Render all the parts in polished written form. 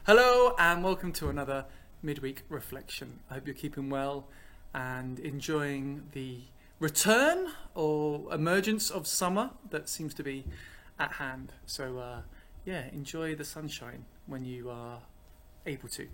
Hello and welcome to another midweek reflection. I hope you're keeping well and enjoying the return or emergence of summer that seems to be at hand. So enjoy the sunshine when you are able to.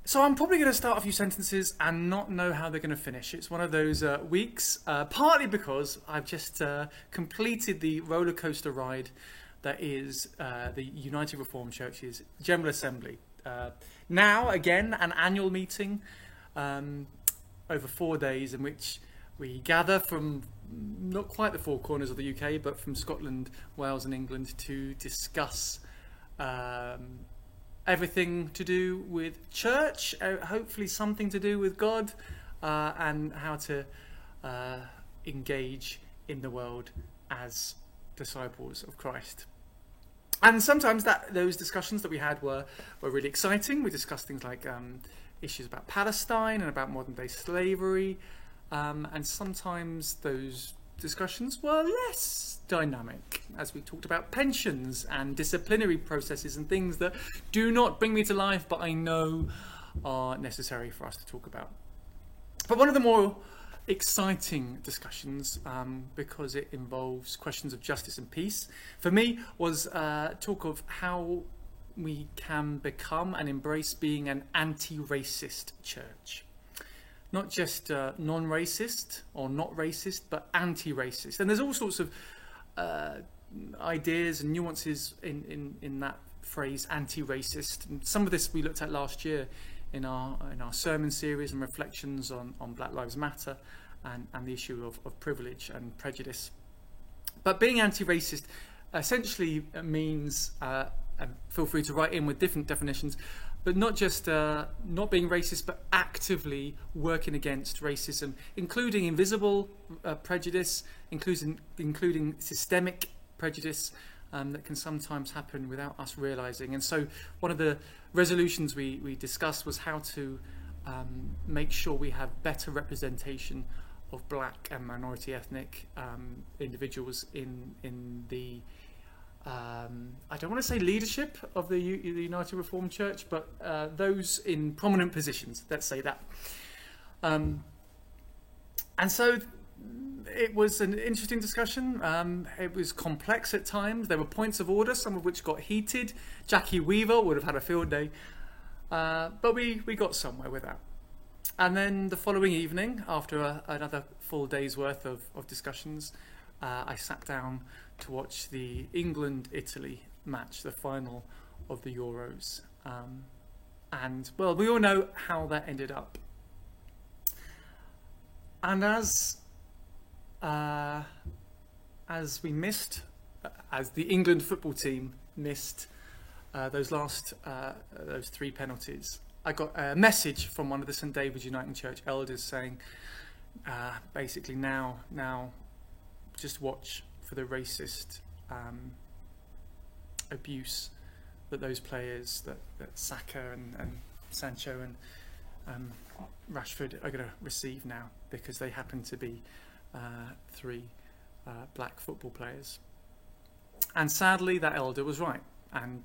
So I'm probably going to start a few sentences and not know how they're going to finish. It's one of those weeks, partly because I've just completed the roller coaster ride that is the United Reformed Church's General Assembly. Now, again, an annual meeting over 4 days in which we gather from not quite the four corners of the UK, but from Scotland, Wales and England to discuss everything to do with church, hopefully something to do with God, and how to engage in the world as disciples of Christ. And sometimes those discussions that we had were really exciting. We discussed things like issues about Palestine and about modern day slavery. And sometimes those discussions were less dynamic, as we talked about pensions and disciplinary processes and things that do not bring me to life, but I know are necessary for us to talk about. But one of the more exciting discussions, because it involves questions of justice and peace, for me was talk of how we can become and embrace being an anti-racist church. Not just non-racist or not racist, but anti-racist. And there's all sorts of ideas and nuances in that phrase, anti-racist. And some of this we looked at last year in our sermon series and reflections on Black Lives Matter and the issue of privilege and prejudice. But being anti-racist essentially means, and feel free to write in with different definitions, but not just not being racist, but actively working against racism, including invisible prejudice, including systemic prejudice that can sometimes happen without us realising. And so one of the resolutions we discussed was how to make sure we have better representation of black and minority ethnic individuals in the I don't want to say leadership of the United Reformed Church, but those in prominent positions, let's say that. And so it was an interesting discussion. It was complex at times. There were points of order, some of which got heated. Jackie Weaver would have had a field day. But we got somewhere with that. And then the following evening, after another full day's worth of discussions, I sat down to watch the England-Italy match, the final of the Euros. And, well, we all know how that ended up. And as the England football team missed those three penalties, I got a message from one of the St David's Uniting Church elders saying, basically now just watch for the racist abuse that those players, that Saka and Sancho and Rashford are going to receive now, because they happen to be three black football players. And sadly, that elder was right. And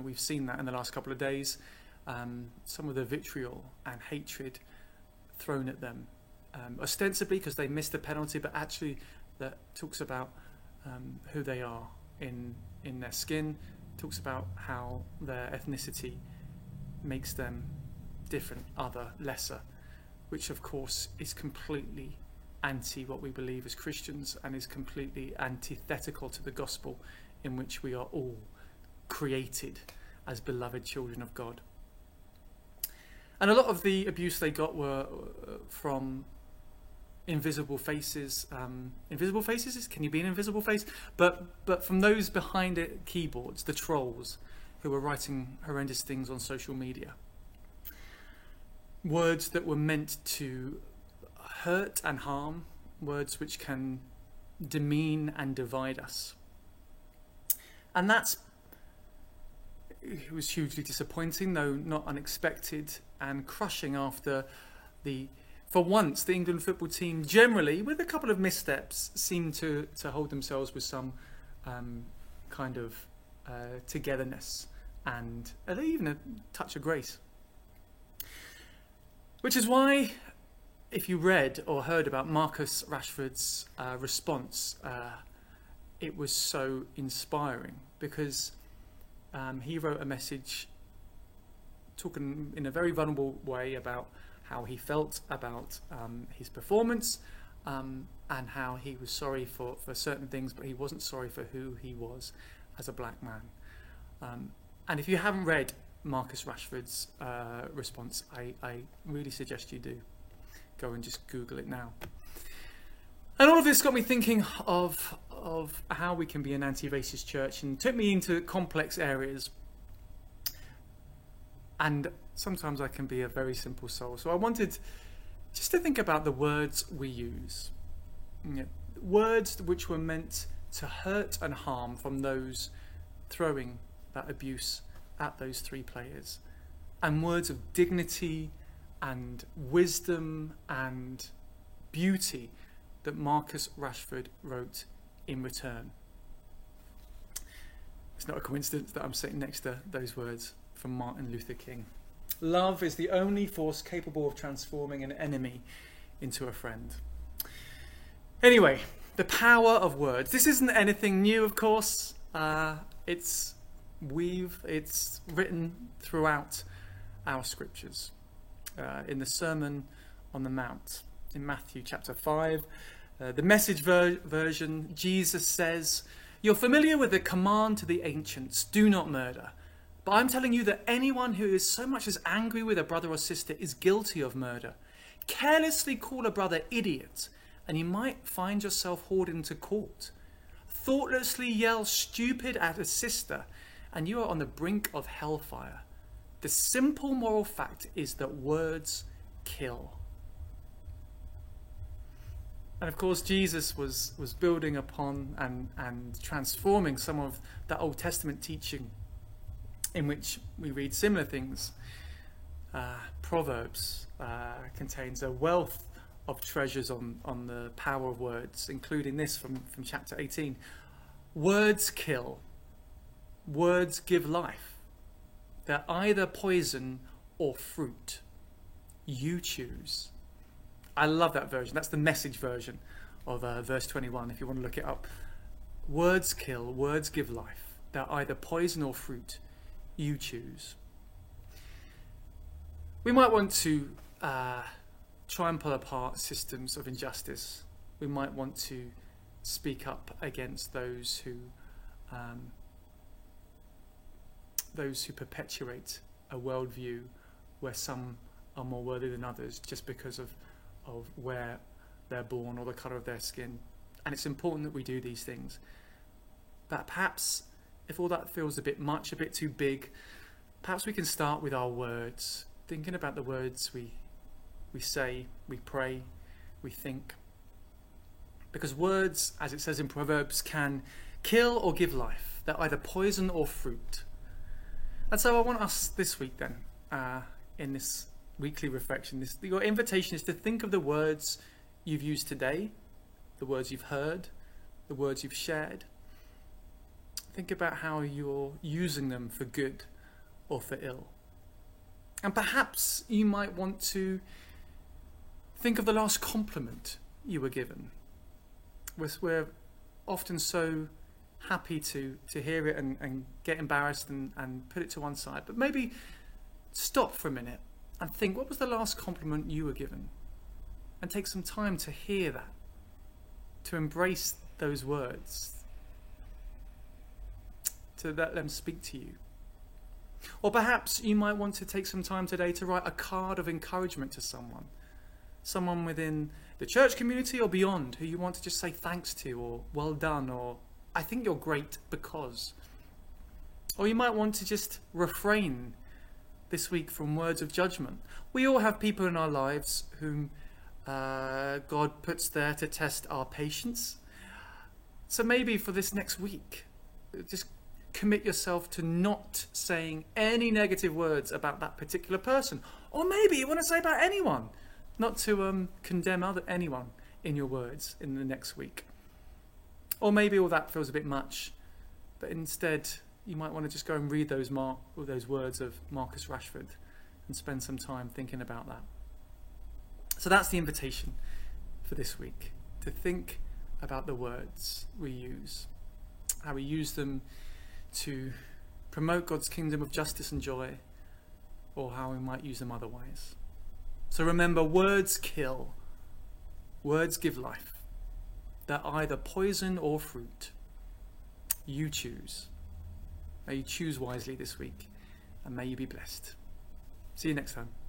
we've seen that in the last couple of days. Some of the vitriol and hatred thrown at them, ostensibly because they missed the penalty, but actually that talks about who they are in their skin, talks about how their ethnicity makes them different, other, lesser, which of course is completely anti what we believe as Christians and is completely antithetical to the gospel, in which we are all created as beloved children of God. And a lot of the abuse they got were from invisible faces. Invisible faces? Can you be an invisible face? But from those behind it, keyboards, the trolls who were writing horrendous things on social media. Words that were meant to hurt and harm, words which can demean and divide us. And it was hugely disappointing, though not unexpected, and crushing after for once, the England football team, generally, with a couple of missteps, seemed to hold themselves with some kind of togetherness and even a touch of grace. Which is why, if you read or heard about Marcus Rashford's response, it was so inspiring, because he wrote a message talking in a very vulnerable way about how he felt about his performance, and how he was sorry for certain things, but he wasn't sorry for who he was as a black man. And if you haven't read Marcus Rashford's response, I really suggest you do. Go and just Google it now. And all of this got me thinking of how we can be an anti-racist church, and took me into complex areas. And sometimes I can be a very simple soul. So I wanted just to think about the words we use. Words which were meant to hurt and harm from those throwing that abuse at those three players, and words of dignity and wisdom and beauty that Marcus Rashford wrote in return. It's not a coincidence that I'm sitting next to those words from Martin Luther King. Love is the only force capable of transforming an enemy into a friend. Anyway, the power of words. This isn't anything new, of course. It's written throughout our scriptures. In the Sermon on the Mount, in Matthew chapter 5, the Message version, Jesus says, "You're familiar with the command to the ancients, do not murder. But I'm telling you that anyone who is so much as angry with a brother or sister is guilty of murder. Carelessly call a brother idiot, and you might find yourself hauled into court. Thoughtlessly yell stupid at a sister, and you are on the brink of hellfire. The simple moral fact is that words kill." And of course, Jesus was building upon and transforming some of that Old Testament teaching, in which we read similar things. Proverbs contains a wealth of treasures on the power of words, including this from chapter 18. Words kill. Words give life. They're either poison or fruit. You choose. I love that version. That's the Message version of verse 21, if you want to look it up. Words kill. Words give life. They're either poison or fruit. You choose. We might want to try and pull apart systems of injustice. We might want to speak up against those who perpetuate a worldview where some are more worthy than others just because of where they're born or the colour of their skin. And it's important that we do these things. But perhaps, if all that feels a bit much, a bit too big, perhaps we can start with our words, thinking about the words we say, we pray, we think. Because words, as it says in Proverbs, can kill or give life. They're either poison or fruit. And so I want us this week then, in this weekly reflection, your invitation is to think of the words you've used today, the words you've heard, the words you've shared. Think about how you're using them for good or for ill. And perhaps you might want to think of the last compliment you were given. We're often so happy to hear it and get embarrassed and put it to one side. But maybe stop for a minute and think, what was the last compliment you were given? And take some time to hear that, to embrace those words, to let them speak to you. Or perhaps you might want to take some time today to write a card of encouragement to someone within the church community or beyond, who you want to just say thanks to, or well done, or I think you're great because. Or you might want to just refrain this week from words of judgment. We all have people in our lives whom God puts there to test our patience. So maybe for this next week, just commit yourself to not saying any negative words about that particular person. Or maybe you want to say about anyone, not to condemn anyone in your words in the next week. Or maybe all that feels a bit much, but instead you might want to just go and read those words of Marcus Rashford and spend some time thinking about that. So that's the invitation for this week, to think about the words we use, how we use them to promote God's kingdom of justice and joy, or how we might use them otherwise. So remember, words kill, words give life. They're either poison or fruit. You choose. May you choose wisely this week, and may you be blessed. See you next time.